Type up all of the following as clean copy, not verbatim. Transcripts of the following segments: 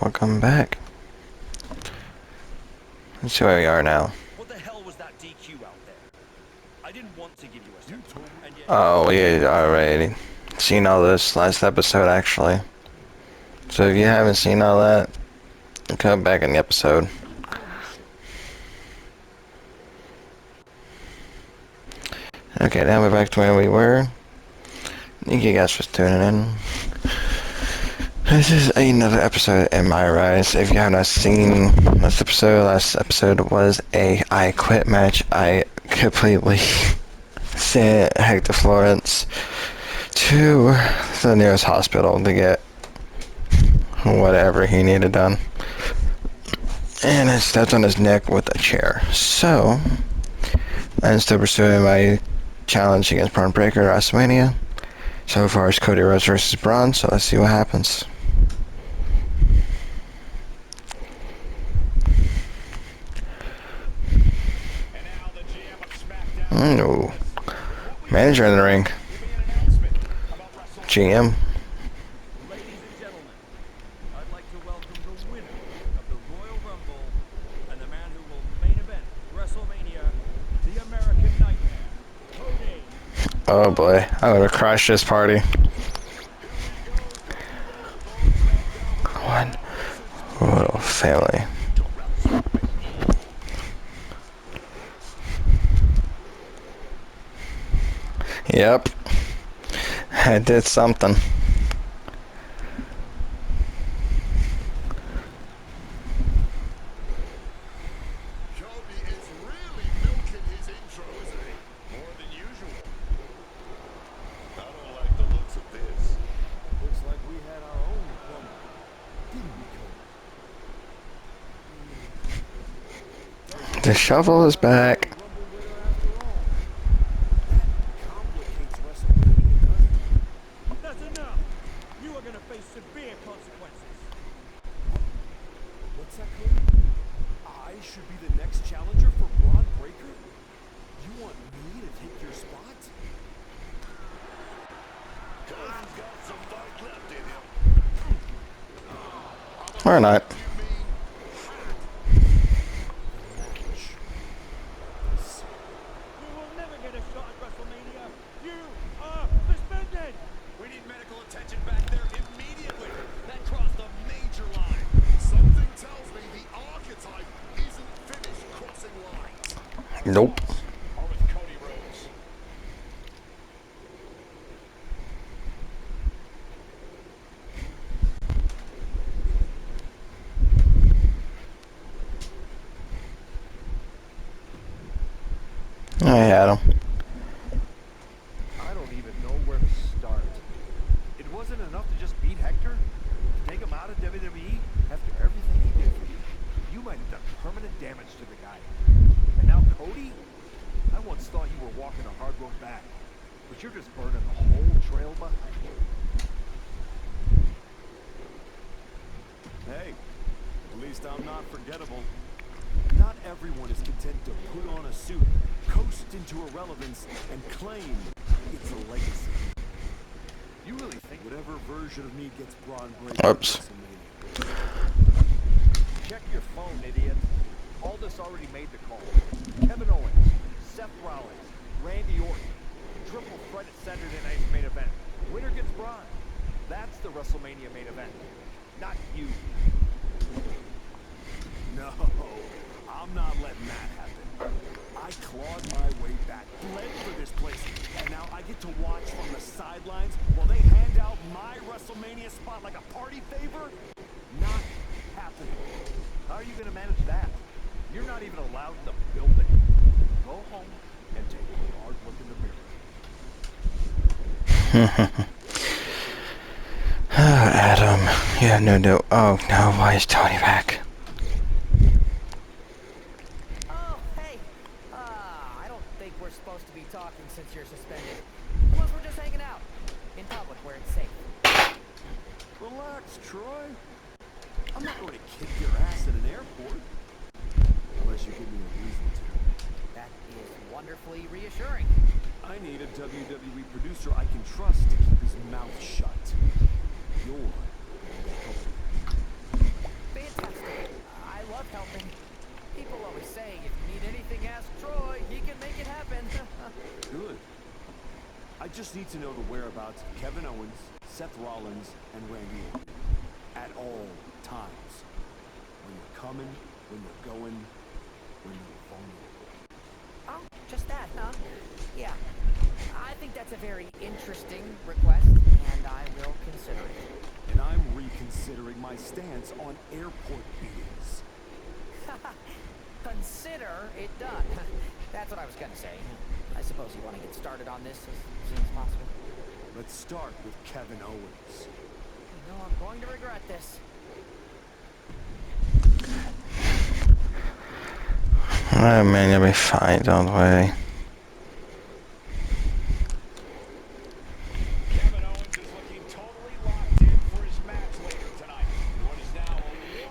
Welcome back. Let's see where we are now. What the hell was that DQ out there? I didn't want to give you a sentence, and yet... Oh, we already seen all this last episode, actually. So if you haven't seen all that, come back in the episode. Okay, now we're back to where we were. Thank you guys for tuning in. This is another episode in my rise. If you have not seen last episode was a I Quit match. I completely sent Hector Florence to the nearest hospital to get whatever he needed done. And I stepped on his neck with a chair. So, I'm still pursuing my challenge against Braun Breaker at WrestleMania. So far it's Cody Rhodes versus Braun, so let's see what happens. No. Manager in the ring. GM. Ladies and gentlemen, I'd like to welcome the winner of the Royal Rumble and the man who will main event WrestleMania, the American Nightmare, Cody. Oh boy, I'm gonna crush this party. One little family. Yep, I did something. Cody is really milking his intro, isn't he? More than usual. I don't like the looks of this. Looks like we had our own plumber, didn't we, Cody? The shovel is back. That's enough! You are gonna face severe consequences. What's that, Cody? I should be the next challenger for Braun Breaker? You want me to take your spot? Cody's got some fight left in him. Or not. We will never get a shot at WrestleMania. You are suspended! We need medical attention back there immediately. That crossed a major line. Something tells me the archetype isn't finished crossing lines. Nope. Or with Cody Rhodes. I had him. I don't even know where to start. It wasn't enough to just beat Hector? To take him out of WWE after everything he did for you? You might have done permanent damage to the guy. And now Cody? I once thought you were walking a hard road back, but you're just burning the whole trail behind you. Hey, at least I'm not forgettable. Not everyone is content to put on a suit, coast into irrelevance, and claim it's a legacy. You really think whatever version of me gets Braun Breaker? Oops. Check your phone, idiot. Aldous already made the call. Kevin Owens, Seth Rollins, Randy Orton. Triple threat at Saturday night's main event. Winner gets Braun. That's the WrestleMania main event. Not you. No, I'm not letting that happen. I clawed my way back, bled for this place, and now I get to watch from the sidelines while they hand out my WrestleMania spot like a party favor? Not happening. How are you going to manage that? You're not even allowed in the building. Go home and take a hard look in the mirror. Adam. Yeah, no. Oh no, why is Tony back? Oh, hey. I don't think we're supposed to be talking since you're suspended. Unless we're just hanging out. In public where it's safe. Relax, Troy. I'm not going to kick your ass at an airport. Unless you give me a reason to. That is wonderfully reassuring. I need a WWE producer I can trust to keep his mouth shut. You're to know the whereabouts of Kevin Owens, Seth Rollins, and Randy Orton at all times. When they're coming, when they're going, when they're vulnerable. Oh, just that, huh? Yeah. I think that's a very interesting request, and I will consider it. And I'm reconsidering my stance on airport beatings. Consider it done. That's what I was gonna say. I suppose you want to get started on this as soon as possible. Let's start with Kevin Owens. You know I'm going to regret this. Oh man, you'll be fine, don't worry. Kevin Owens is looking totally locked in for his match later tonight. What is now a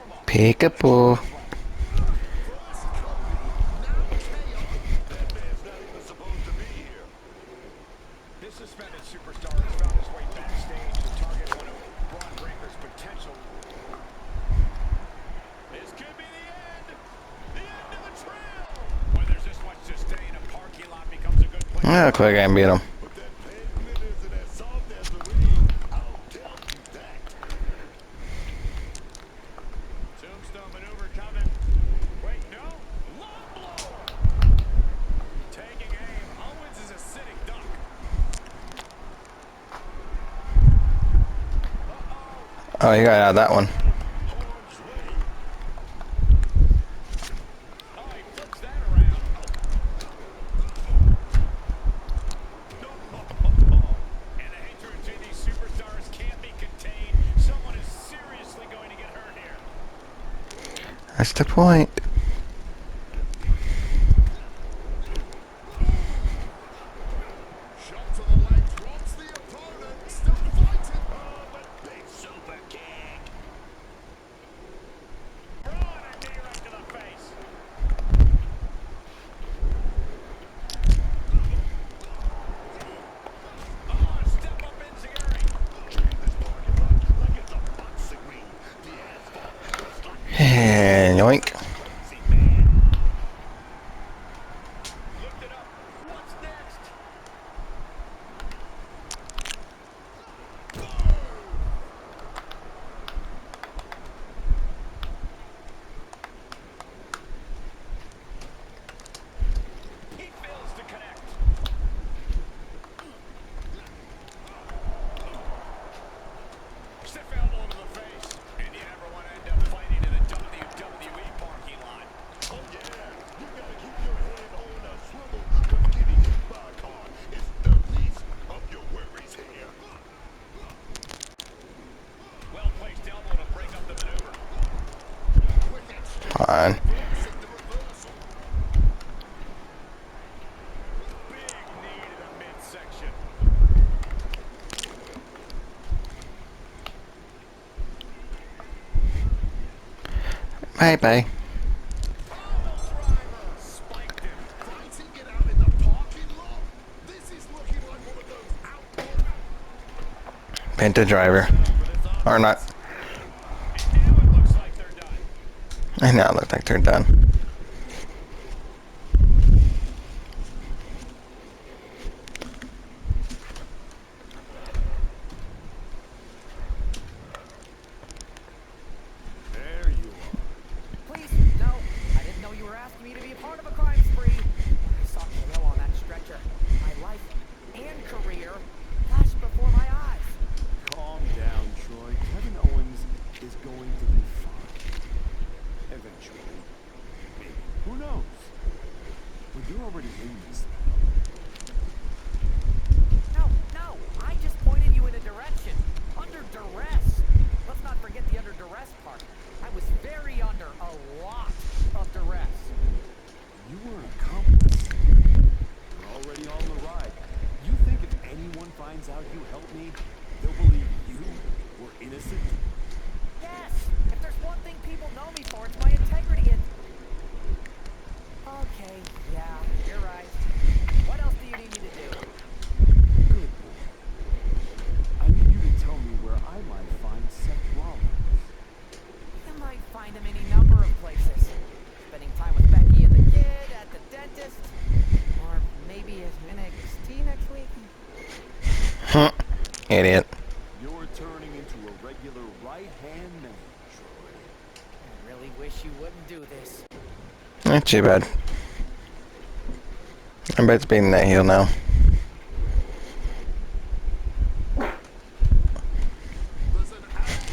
warm-up. Peekaboo. First Cody, now KO. That man's not even supposed to be here. This suspended superstar has found his way backstage to target one of Braun Breaker's potential. This could be the end. The end of the trail. When there's this much to stay in a parking lot becomes a good place. Yeah, quick, I beat him. But that pavement isn't as soft as the ring. I'll tell you that. Tombstone maneuver coming. Wait, no. Low blow. Taking aim. Owens is a sitting duck. Oh, you got out of that one. Horns ready. Oh, he flips that around. And the hatred between these superstars can't be contained. Someone is seriously going to get hurt here. That's the point. Shot to the leg, drops the opponent. Still fighting. Oh, but big super kick. Braun, a knee right to the face. Oh, step up Enziguri. Treat this parking lot like it's a boxing ring. The asphalt just like And yoink. boxing man. Looked it up. What's next? He fails to connect. Stiff elbow to the face. And you never want to end up fighting in the WWE parking lot. Oh yeah, you gotta keep your head on a swivel. 'Cause getting hit by a car is the least of your worries here. Well placed elbow to break up the maneuver. Quick and straight. Fine. Reversing the reversal. Big knee to the midsection. Bye bye. Pommel driver. Spiked him. Fighting it out in the parking lot. This is looking like one of those outdoor. Penta driver. Or not. And now it looks like they're done. And now it looks like they're done. There you are. Please, no. I didn't know you were asking me to be a part of a crime spree. I saw KO on that stretcher. My life and career flashed before my eyes. Calm down, Troy. Kevin Owens is going to be fine. Eventually. Maybe. Who knows? But you're already in this thing. No. I just pointed you in a direction. Under duress. Let's not forget the under duress part. I was very under a lot of duress. You were an accomplice. You're already on the ride. You think if anyone finds out you helped me, they'll believe you were innocent? Yes! If there's one thing people know me for, it's my integrity and... Okay, yeah, you're right. What else do you need me to do? Good boy. I need you to tell me where I might find Seth Rollins. You might find him any number of places. Spending time with Becky and the kid, at the dentist, or maybe his NXT next week. Idiot. You're turning into a regular right-hand man, Troy. I really wish you wouldn't do this. Not too bad. I'm about to be in that heel now. There's an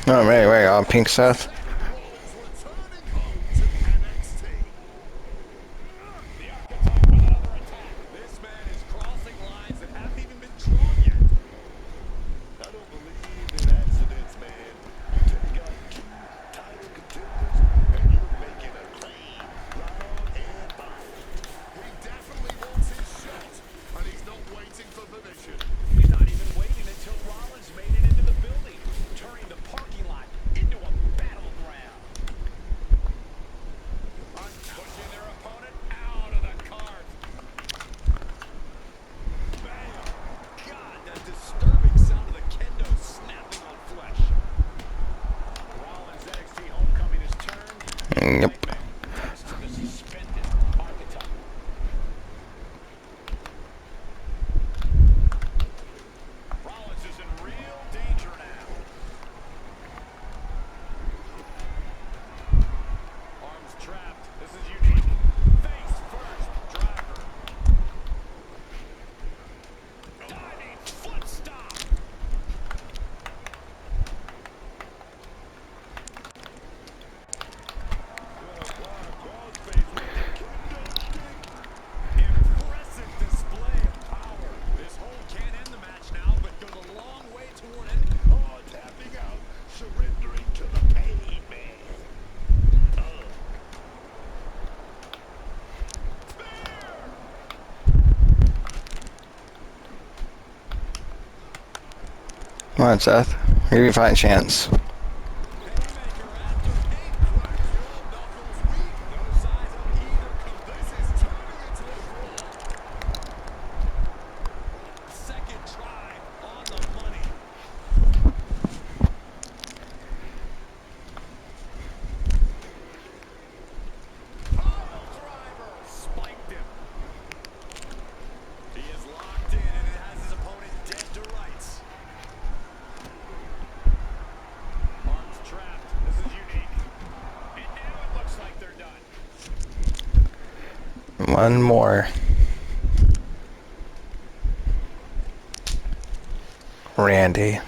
Oh, angle. right, where are Pink Seth? Seth Rollins returning home to NXT. The archetype with another attack. This man is crossing lines that haven't even been drawn yet. I don't believe in accidents, man. You take out two title contenders, and you're making a claim loud and loud. He definitely wants his shot, and he's not waiting for permission. He's not even waiting until Rollins made it into the building, turning the parking lot into a battleground. Pushing their opponent out of the cart. Bam! God, that disturbing sound of the kendo snapping on flesh. Rollins' NXT homecoming has turned into a Yep. nightmare, thanks to the suspended archetype. Rollins is in real danger now. Arms trapped. This is unique. Face first, driver. Diving foot stomp. Gonna apply a crossface with the kendo stick. Impressive display of power. This hold can't end the match now, but goes a long way toward it. Oh, tapping out, surrendering to the pain, man. Come on, Seth. Give you a fighting chance. Haymaker after eight cracks the old knuckles weak. No signs of either This coming. is turning into a brawl. Second try on the money. Pile driver. Spiked him. He is locked in and it has his opponent dead to rights. Arms trapped. This is unique. And now it looks like they're done. One more. Randy.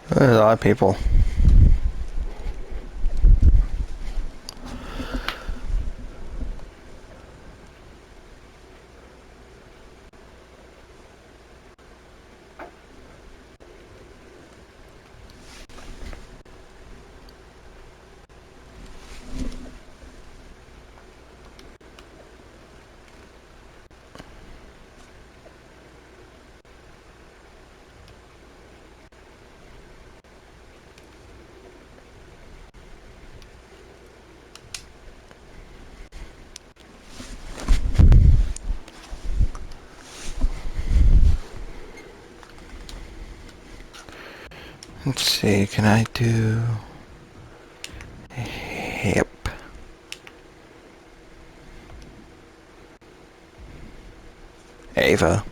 There's a lot of people. Let's see, can I do hip? Ava.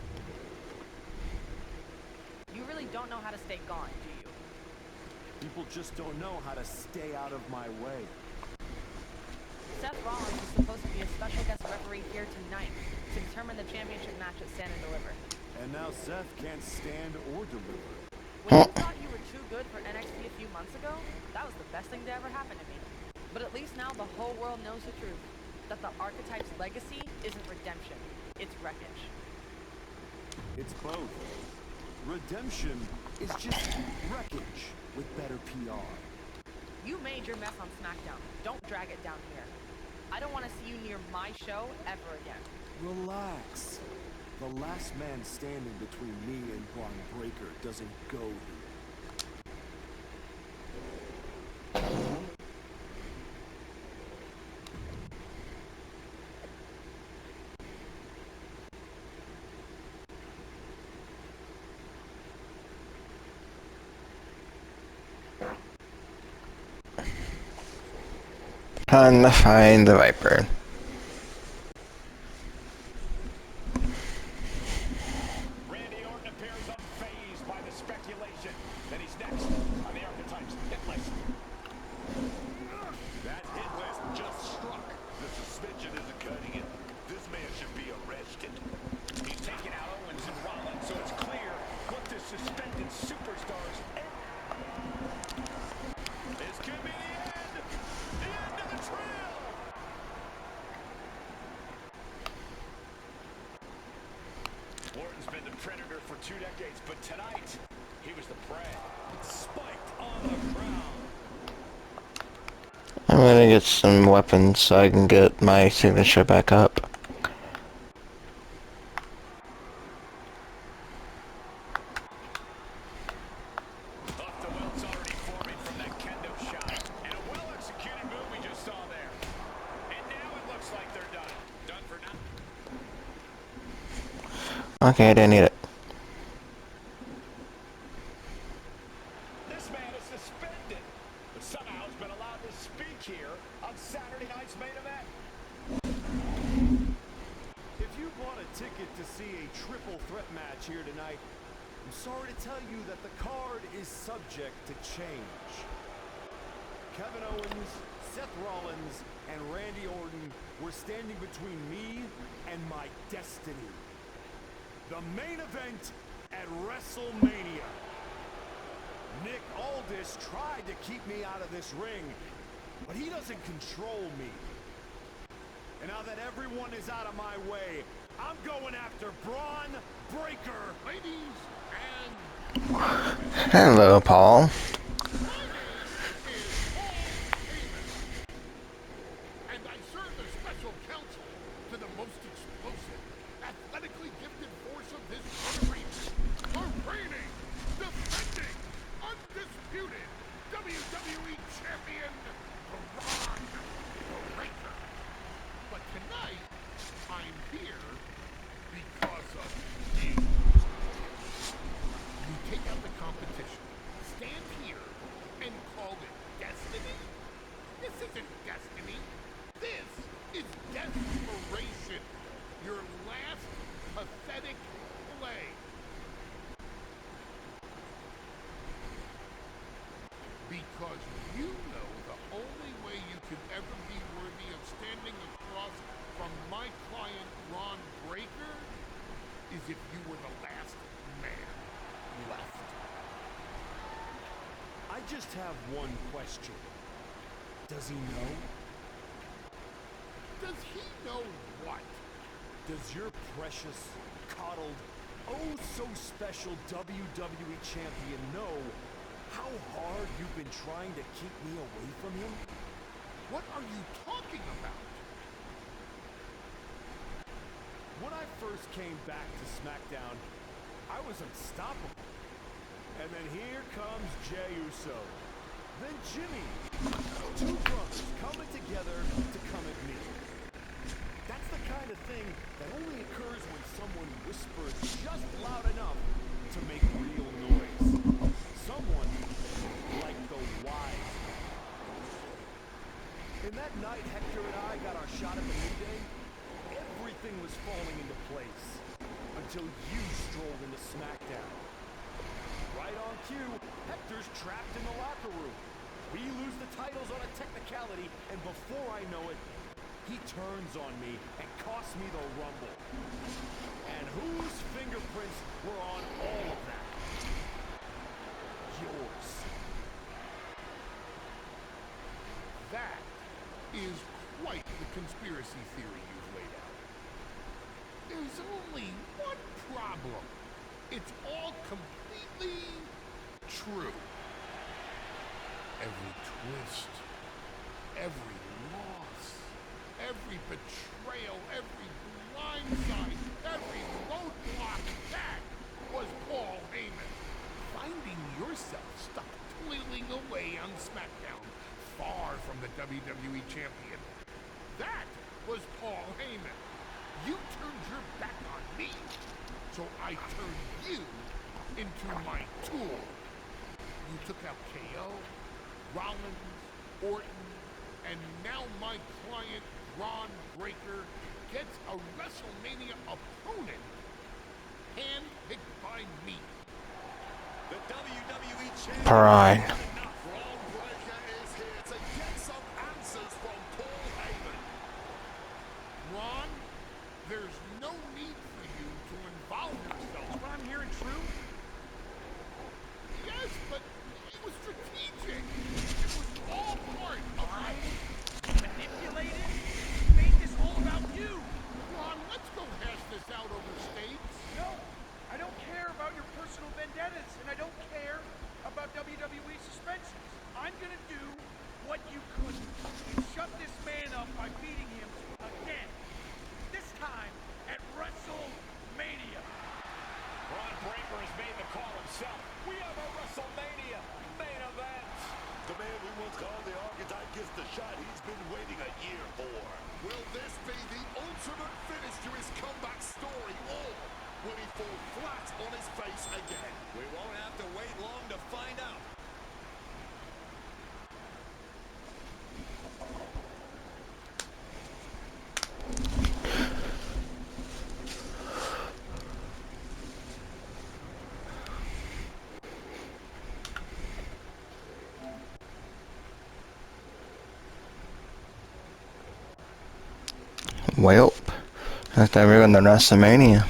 You really don't know how to stay gone, do you? People just don't know how to stay out of my way. Seth Rollins is supposed to be a special guest referee here tonight to determine the championship match at Stand and Deliver. And now Seth can't stand or deliver. When you thought you were too good for NXT a few months ago, that was the best thing to ever happen to me. But at least now the whole world knows the truth, that the Archetype's legacy isn't redemption, it's wreckage. It's both. Redemption is just wreckage with better PR. You made your mess on SmackDown. Don't drag it down here. I don't want to see you near my show ever again. Relax. The last man standing between me and Braun Breaker doesn't go here. Time to find the Viper. Randy Orton appears unfazed by the speculation that he's next on the Archetypes hit list. That hit list just struck. The suspension isn't cutting it. This man should be arrested. He's taken out Owens and Rollins, so it's clear what the suspended superstars. This could be the end. The end of the trail. Orton's been the predator for 2 decades, but tonight, he was the prey. Spiked on the ground. I'm gonna get some weapons so I can get my signature back up. Off the welts already forming from that kendo shot. And a well-executed move we just saw there. And now it looks like they're done. Done for now. Okay, I didn't need it. This man is suspended, but somehow has been allowed to speak here on Saturday night's main event. If you bought a ticket to see a triple threat match here tonight, I'm sorry to tell you that the card is subject to change. Kevin Owens, Seth Rollins, and Randy Orton were standing between me and my destiny. The main event at WrestleMania. Nick Aldis tried to keep me out of this ring, but he doesn't control me. And now that everyone is out of my way, I'm going after Braun Breaker. Ladies and Hello, Paul. my name is Paul Heyman, and I serve as special counsel to the most explosive, athletically gifted force of this generation, the reigning, defending, undisputed WWE Champion, Braun Breaker. But tonight, I'm here because of you. You take out the competition, stand here, and call it destiny? This isn't destiny. This is desperation. Your last pathetic play. Because you know the only way you can ever be worthy of standing across from my client, Ron Breaker, is if you were the last man left. I just have one question. Does he know? Does he know what? Does your precious, coddled, oh so special WWE champion know how hard you've been trying to keep me away from him? What are you talking about? When I first came back to SmackDown, I was unstoppable. And then here comes Jey Uso. Then Jimmy. Two brothers coming together to come at me. That's the kind of thing that only occurs when someone whispers just loud enough to make real noise. Someone like the wise man. In that night Hector and I got our shot at the New Day, everything was falling into place until you strolled into SmackDown. Right on cue, Hector's trapped in the locker room. We lose the titles on a technicality, and before I know it, he turns on me and costs me the Rumble. And whose fingerprints were on all of that? Yours. That is quite the conspiracy theory you've laid out. There's only one problem. It's all completely true. Every twist, every loss, every betrayal, every blindside, every roadblock, that was Paul Heyman. Finding yourself stuck toiling away on SmackDown, far from the WWE Champion. That was Paul Heyman. You turned your back on me, so I turned you into my tool. You took out KO, Rollins, Orton, And now my client, Ron Breaker, gets a WrestleMania opponent handpicked by me. The WWE champion Pride. had enough. Braun Breaker is here to get some answers from Paul Heyman. Ron, there's no need for you to involve yourself. What I'm hearing true? Yes, but it was strategic. It was all part of my... Manipulated? Made this all about you! Ron, let's go hash this out over steaks. No, I don't care about your personal vendettas, and I don't care about WWE suspensions. I'm gonna do what you couldn't and shut this man up by beating him again. This time at WrestleMania. Braun Breaker has made the call himself. We have a WrestleMania main event. The man we once called the archetype gets the shot he's been waiting a year for. Will this be the ultimate finish to his comeback story, or will he fall flat on his face again? We won't have to wait long to find out. Well, that's everyone the WrestleMania.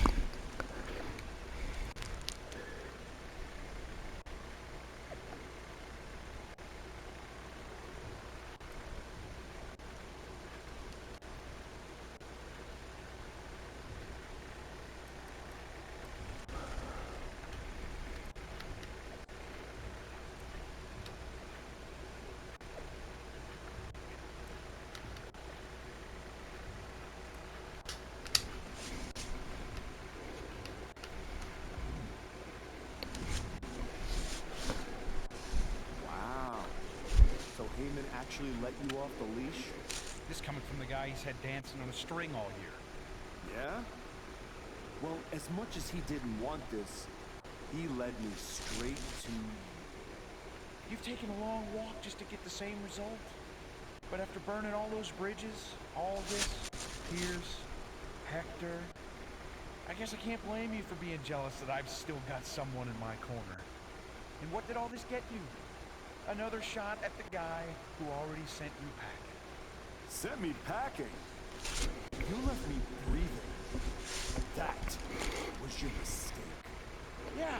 Wow. So Heyman actually let you off the leash? This coming from the guy he's had dancing on a string all year. Yeah? Well, as much as he didn't want this, he led me straight to... You've taken a long walk just to get the same result. But after burning all those bridges, all this, Pierce, Hector, I guess I can't blame you for being jealous that I've still got someone in my corner. And what did all this get you? Another shot at the guy who already sent you packing. Sent me packing? You left me breathing. That was your mistake. Yeah,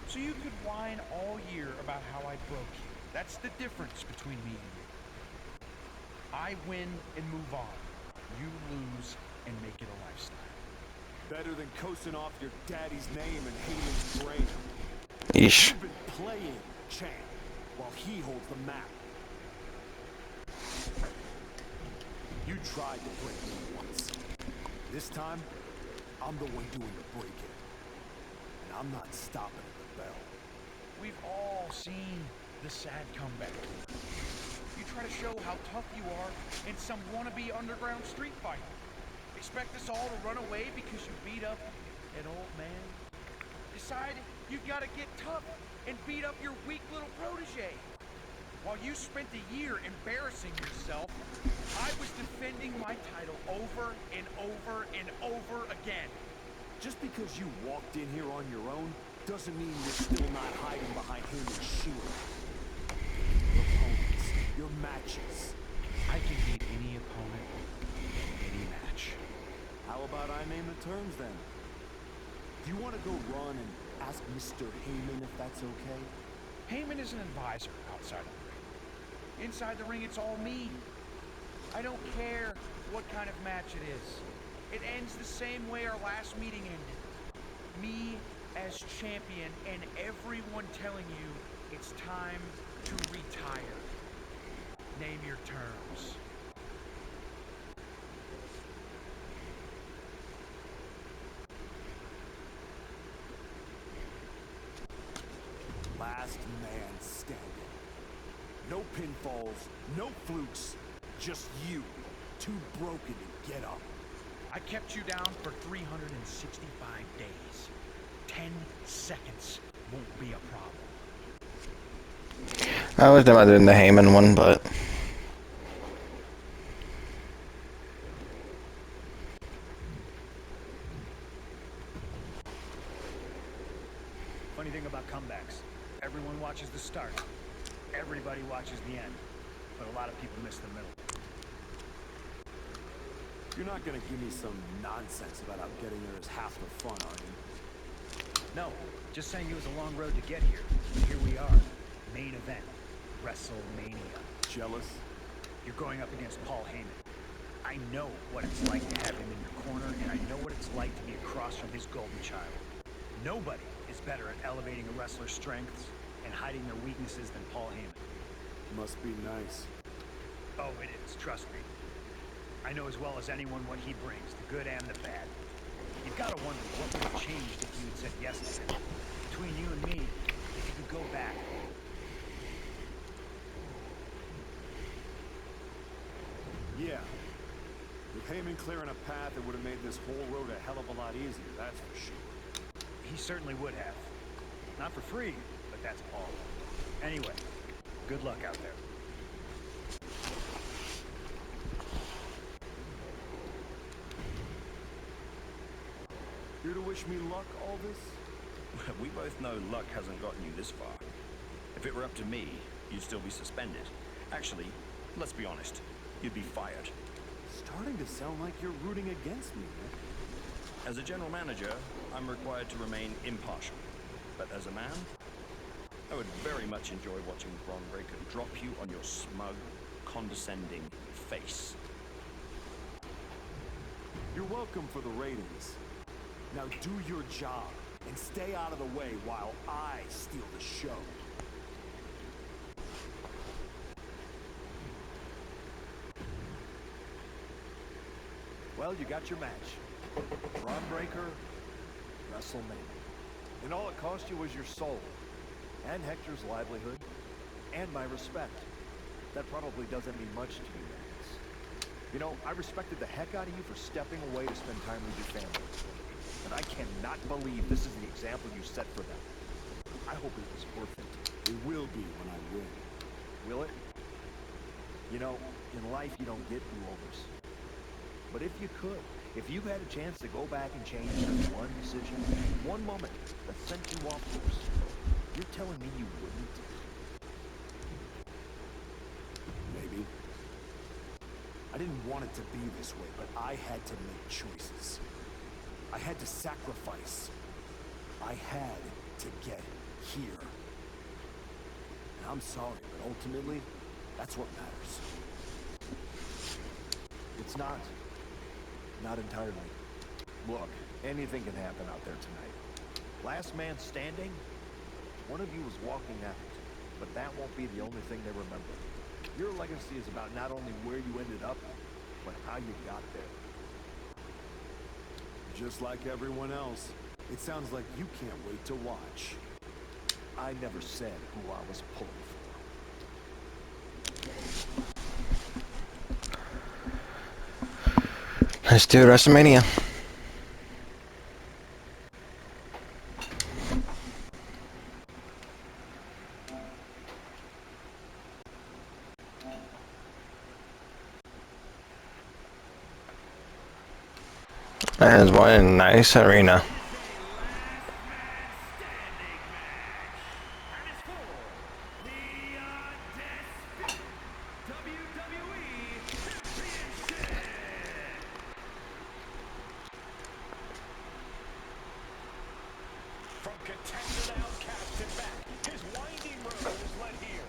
so you could whine all year about how I broke you. That's the difference between me and you. I win and move on. You lose and make it a lifestyle. Better than coasting off your daddy's name and Heyman's brain. Yeesh. You've been playing, champ, while he holds the map. You tried to break me once. This time, I'm the one doing the breaking. And I'm not stopping at the bell. We've all seen the sad comeback. You try to show how tough you are in some wannabe underground street fight. Expect us all to run away because you beat up an old man? Decide you've got to get tough and beat up your weak little protege. While you spent a year embarrassing yourself, I was defending my title over and over and over again. Just because you walked in here on your own doesn't mean you're still not hiding behind Heyman's shield. Your opponents, your matches. I can beat any opponent, any match. How about I name the terms then? Do you want to go run and ask Mr. Heyman if that's okay? Heyman is an advisor outside of the ring. Inside the ring, it's all me. I don't care what kind of match it is. It ends the same way our last meeting ended. Me as champion and everyone telling you it's time to retire. Name your terms. Last man standing. No pinfalls, no flukes, just you. Too broken to get up. I kept you down for 365 days. 10 seconds won't be a problem. I was about doing the Heyman one, but Funny thing about comebacks, everyone watches the start. Everybody watches the end. But a lot of people miss the middle. You're not gonna give me some nonsense about how getting there is half the fun, are you? No, just saying it was a long road to get here. Here we are. Main event. WrestleMania. Jealous? You're going up against Paul Heyman. I know what it's like to have him in your corner, and I know what it's like to be across from his golden child. Nobody is better at elevating a wrestler's strengths and hiding their weaknesses than Paul Heyman. Must be nice. Oh, it is, trust me. I know as well as anyone what he brings, the good and the bad. You've got to wonder what would have changed if you had said yes to him. Between you and me, if you could go back. Yeah. With Heyman clearing a path, it would have made this whole road a hell of a lot easier, that's for sure. He certainly would have. Not for free, but that's Paul. Anyway, good luck out there. Here to wish me luck, all this? We both know luck hasn't gotten you this far. If it were up to me, you'd still be suspended. Actually, let's be honest, you'd be fired. Starting to sound like you're rooting against me, Nick. As a general manager, I'm required to remain impartial. But as a man, I would very much enjoy watching Bron Breakker drop you on your smug, condescending face. You're welcome for the ratings. Now do your job and stay out of the way while I steal the show. Well, you got your match. Bron Breakker, WrestleMania. And all it cost you was your soul, and Hector's livelihood, and my respect. That probably doesn't mean much to you, Max. You know, I respected the heck out of you for stepping away to spend time with your family. And I cannot believe this is the example you set for them. I hope it was worth it. It will be when I win. Will it? You know, in life you don't get do-overs. But if you could, if you had a chance to go back and change just one decision, one moment that sent you off course, you're telling me you wouldn't? Maybe. I didn't want it to be this way, but I had to make choices. I had to sacrifice. I had to get here. And I'm sorry, but ultimately, that's what matters. It's not. Not entirely. Look, anything can happen out there tonight. Last man standing, one of you was walking out, but that won't be the only thing they remember. Your legacy is about not only where you ended up, but how you got there. Just like everyone else, it sounds like you can't wait to watch. I never said who I was pulling for. Let's do WrestleMania. That is one nice arena. From contested outcast to back, his winding road is led here.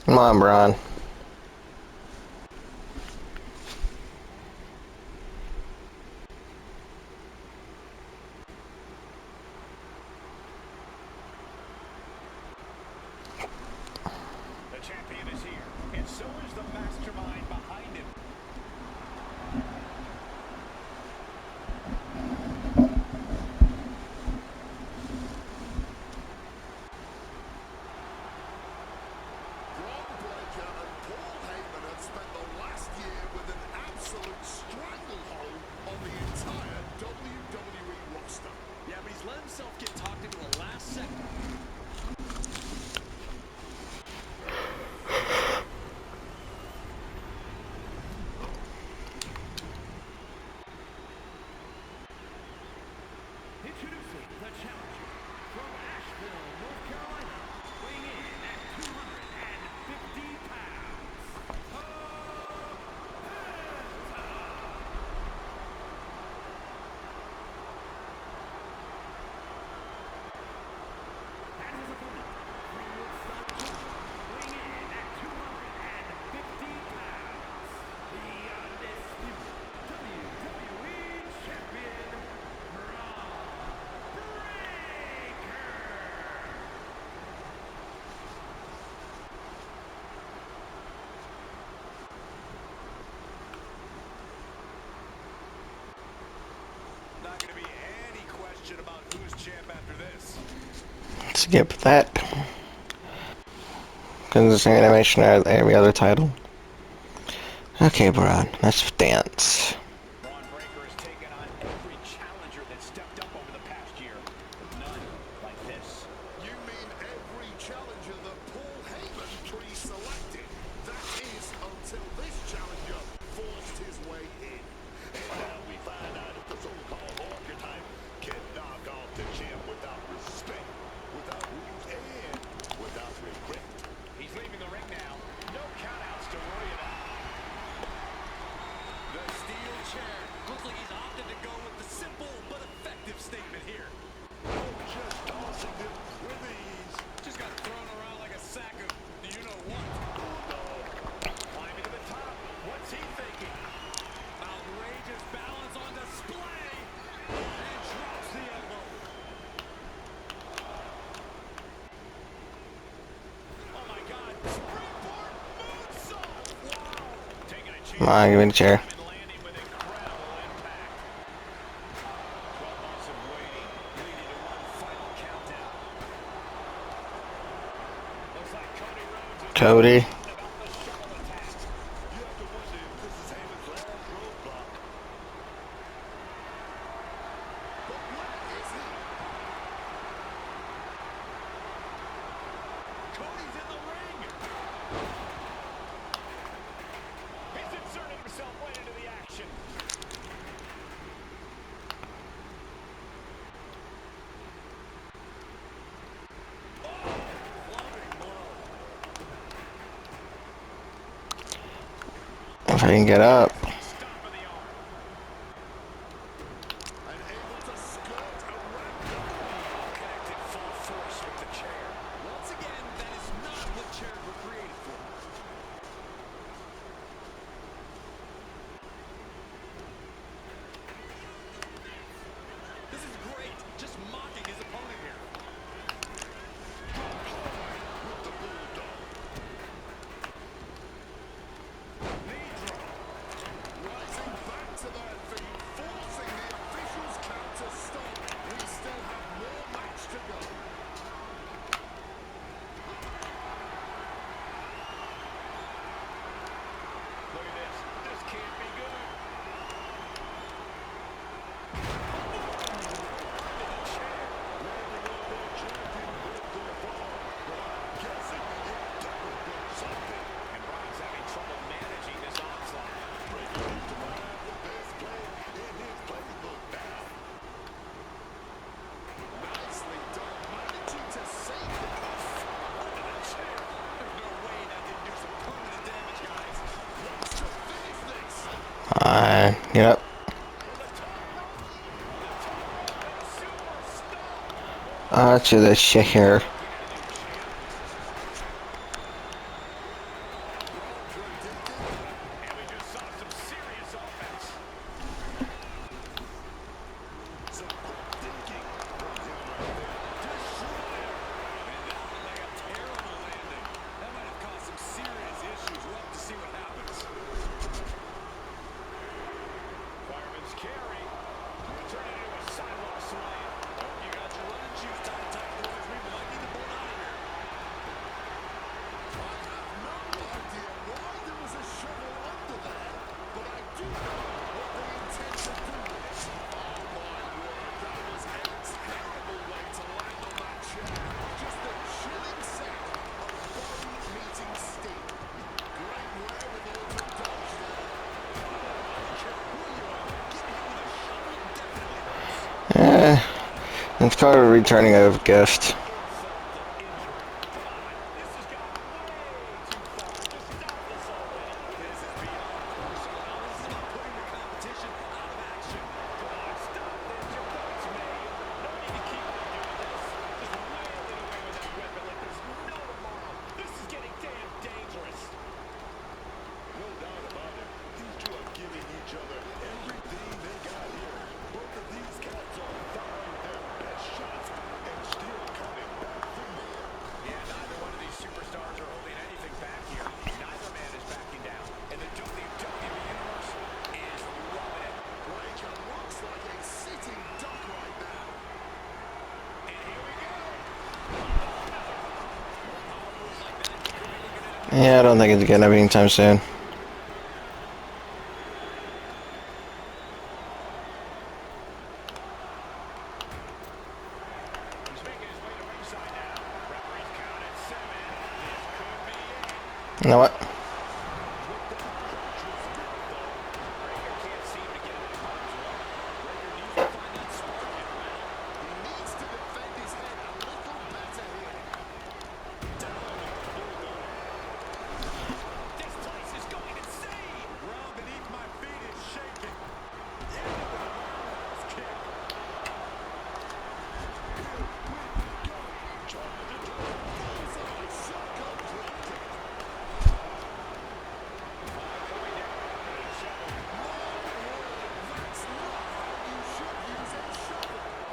Come on, Braun. The champion is here, and so is the mastermind behind champ after this. Skip that. Because it's an animation of every other title. Okay, Brad, let's dance. Braun Breaker has taken on every challenger that stepped up over the past year, but none like this. You mean every challenger that Paul Heyman pre-selected? That is, until this challenger forced his way in. And now we find out if the so-called archetype can knock off the champ without respect, without rules, and without regret. He's leaving the ring now. No countouts to worry about. The steel chair. Looks like he's opted to go with the simple but effective statement here. Oh, just tossing it with ease. Just got thrown around like a sack of you-know-what. Climbing to the top. What's he thinking? Outrageous balance on display. And drops the elbow. Oh, my God. Springboard moonsault. Wow. Taking a chance. Come on, give me the chair. And landing with incredible impact. 12 months of waiting, leading to one final countdown. Looks like Cody Rhodes is Cody. about the shuttle attack. You have to wonder if this is Heyman's last roadblock. But where is he? Cody's in the ring. He's inserted himself right into the action. If I can get up. Stop of the arm. And able to skirt around. Connected full force with the chair. Once again, that is not what chairs were created for. This is great. Just mocking his opponent here. With the bulldog. Knee drop. Rising back to their feet, forcing the officials' count to stop. We still have more match to go. Look at this. This can't be good. Landing on their champion with their fall. But I'm guessing it doubled with something. And Braun's having trouble managing this onslaught. Breaker needs to have the best play in his playbook now. Nicely done, managing to save it. Under the chair. There's no way that didn't do some permanent damage, guys. Wants to finish this. Get up. To the shit here. And we just saw some serious offense. Some quick thinking from him right there. Destroyer. And that looked like a terrible landing. That might have caused some serious issues. We'll have to see what happens. Fireman's carry. Turn it into a sidewalk slam. Oh, you got your running shoes tied tight, boys. We might need to pull out of here. I have no idea why there was a shovel under there, but I do know what they intend to do with it. Oh my word, that was a terrible way to land on that chair. Just a chilling set of bone meeting steel. Great wherewithal to dodge there. I don't care who you are. Getting hit with a shovel definitely hurts. It's called a returning of guest. No doubt about it. These two are giving each other everything they got here. Both of these cats are firing their best shots and still coming Yeah, I don't think it's getting up anytime soon. He's making his way to ringside now. Referee's count at 7. This could be it. You know what? Breaker can't seem to get out of harm's way. Breaker needs to find that spark in round. He needs to defend his head a little better here. This place is going insane. Ground beneath my feet is shaking. Into the roundhouse kick.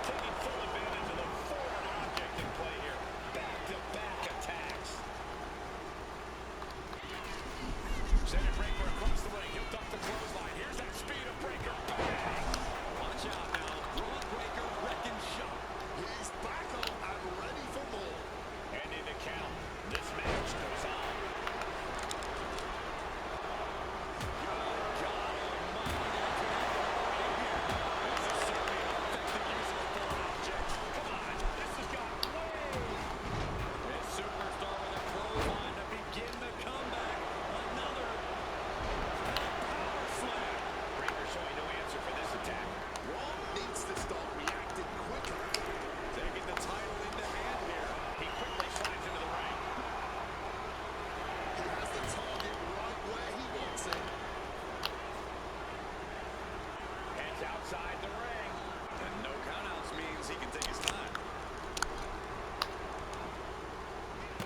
Taking full advantage of the foreign object in play here. Back-to-back attacks. Send it Breaker across the ring. He'll duck the clothesline. Here's that speed of Breaker. Bang! Watch out now. Braun Breaker wrecking shop. He's back on and ready for more. And in the count, this match goes on. Good God almighty, that could end it right here. This is certainly an effective use of a foreign object. Come on, this has got way. This superstar with a clothesline to begin the comeback. Another power slam. Breaker showing no answer for this attack. Braun needs to start reacting quicker. Taking the title into hand here. He quickly slides into the ring. He has the target right where he wants it. Heads outside the ring. And no countouts means he can take his time.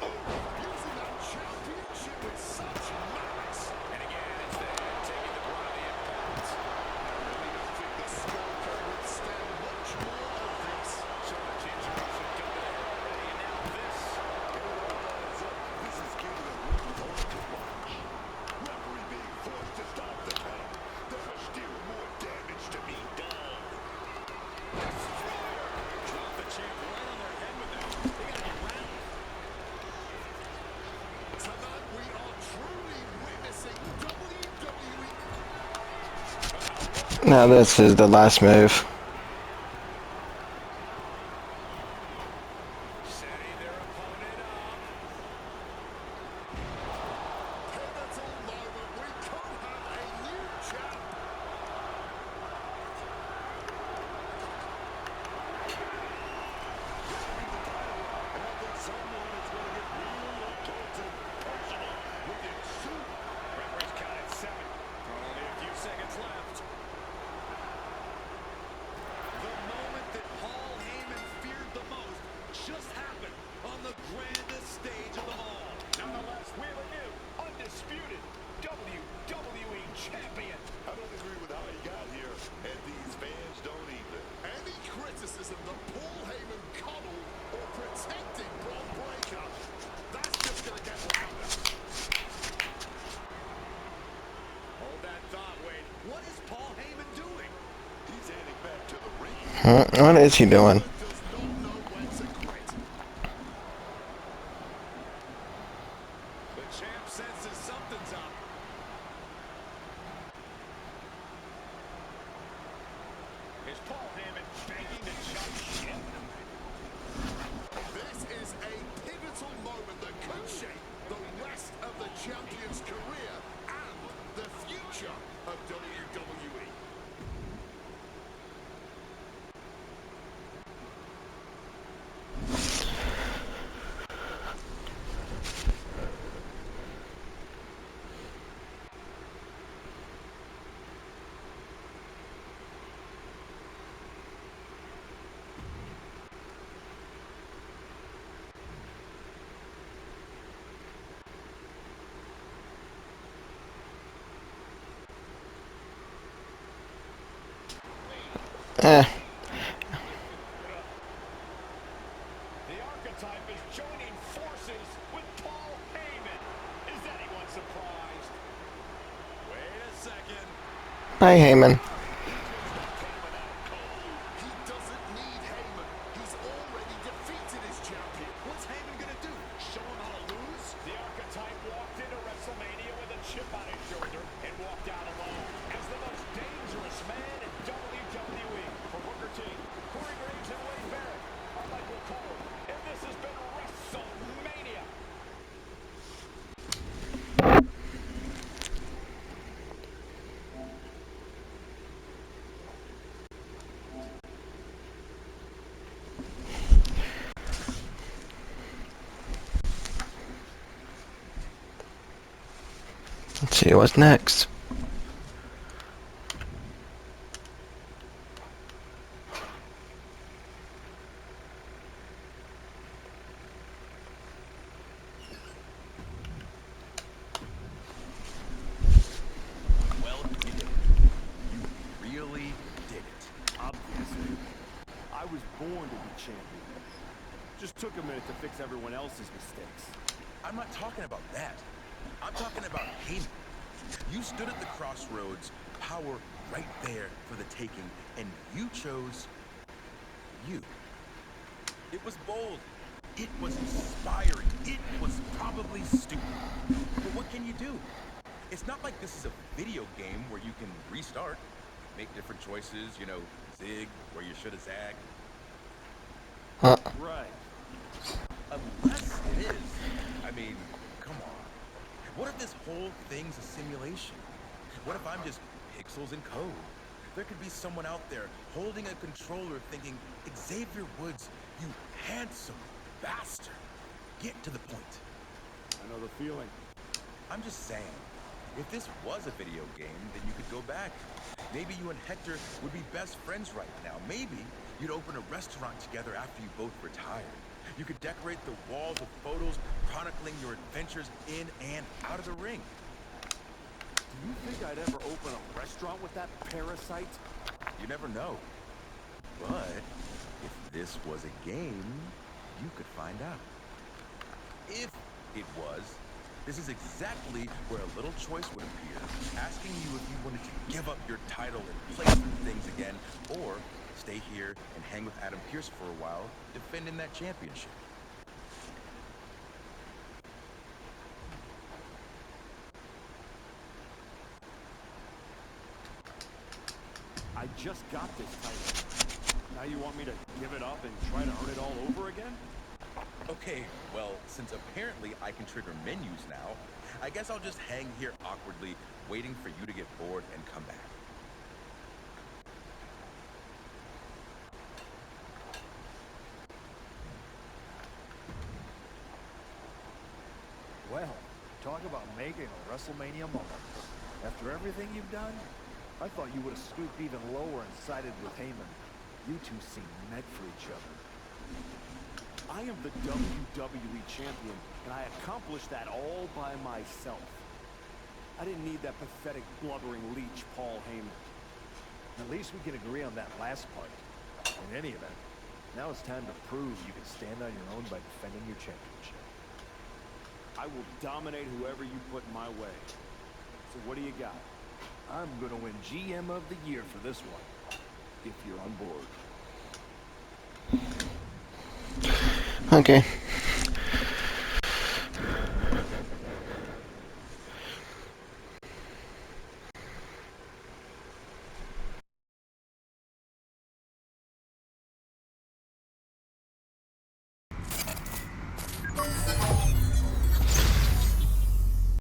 Using that championship with such malice. And again, it's the head taking the brunt of the impact. I really don't think the skull can withstand much more of this. So much injury should go to the head already. And now this. This is getting a little hard to watch. Referee being forced to stop the count. There's still more damage to be done. Destroyer. Drop the champ right on their head with that. They got to be round. Tonight we are truly witnessing WWE. Now this is the last move. Setting their opponent up. Pivotal moment. We could have a new champ. Referee's count at 7. Only a few seconds left. The moment that Paul Heyman feared the most just happened on the grandest stage of them all. Nonetheless, we have a new, undisputed WWE Champion. I don't agree with how he got here, and these fans don't either. Any criticism that Paul Heyman coddled or protected Braun Breaker, that's just going to get louder. Hold that thought, Wade. What is Paul Heyman doing? He's heading back to the ring. What is he doing? He does not know when to quit. The champ senses something's up. Is Paul Heyman begging to jump ship? This is a pivotal moment that could shape the rest of the champion's career and the future of WWE. Eh. The archetype is joining forces with Paul Heyman. Is anyone surprised? Wait a second. Hi, Heyman. He doesn't need Heyman. He's already defeated his champion. What's Heyman gonna do? Show him how to lose? The archetype walked in Let's see what's next. Well, you did it. You really did it. Obviously. I was born to be champion. Just took a minute to fix everyone else's mistakes. I'm not talking about that. I'm talking about Heyman. You stood at the crossroads, power right there for the taking, and you chose you. It was bold. It was inspiring. It was probably stupid. But what can you do? It's not like this is a video game where you can restart, make different choices, zig where you should have zagged. Huh. Right. Unless it is. I mean, come on. What if this whole thing's a simulation? What if I'm just pixels and code? There could be someone out there holding a controller thinking, Xavier Woods, you handsome bastard. Get to the point. I know the feeling. I'm just saying, if this was a video game, then you could go back. Maybe you and Hector would be best friends right now. Maybe you'd open a restaurant together after you both retire. You could decorate the walls with photos chronicling your adventures in and out of the ring. Do you think I'd ever open a restaurant with that parasite? You never know. But if this was a game, you could find out. If it was, this is exactly where a little choice would appear, asking you if you wanted to give up your title and play through things again, or stay here and hang with Adam Pearce for a while, defending that championship. I just got this title. Now you want me to give it up and try to earn it all over again? Okay, well, since apparently I can trigger menus now, I guess I'll just hang here awkwardly, waiting for you to get bored and come back. Well, talk about making a WrestleMania moment. After everything you've done, I thought you would have stooped even lower and sided with Heyman. You two seem meant for each other. I am the WWE champion, and I accomplished that all by myself. I didn't need that pathetic, blubbering leech, Paul Heyman. At least we can agree on that last part. In any event, now it's time to prove you can stand on your own by defending your championship. I will dominate whoever you put in my way. So what do you got? I'm gonna win GM of the Year for this one, if you're on board. Okay.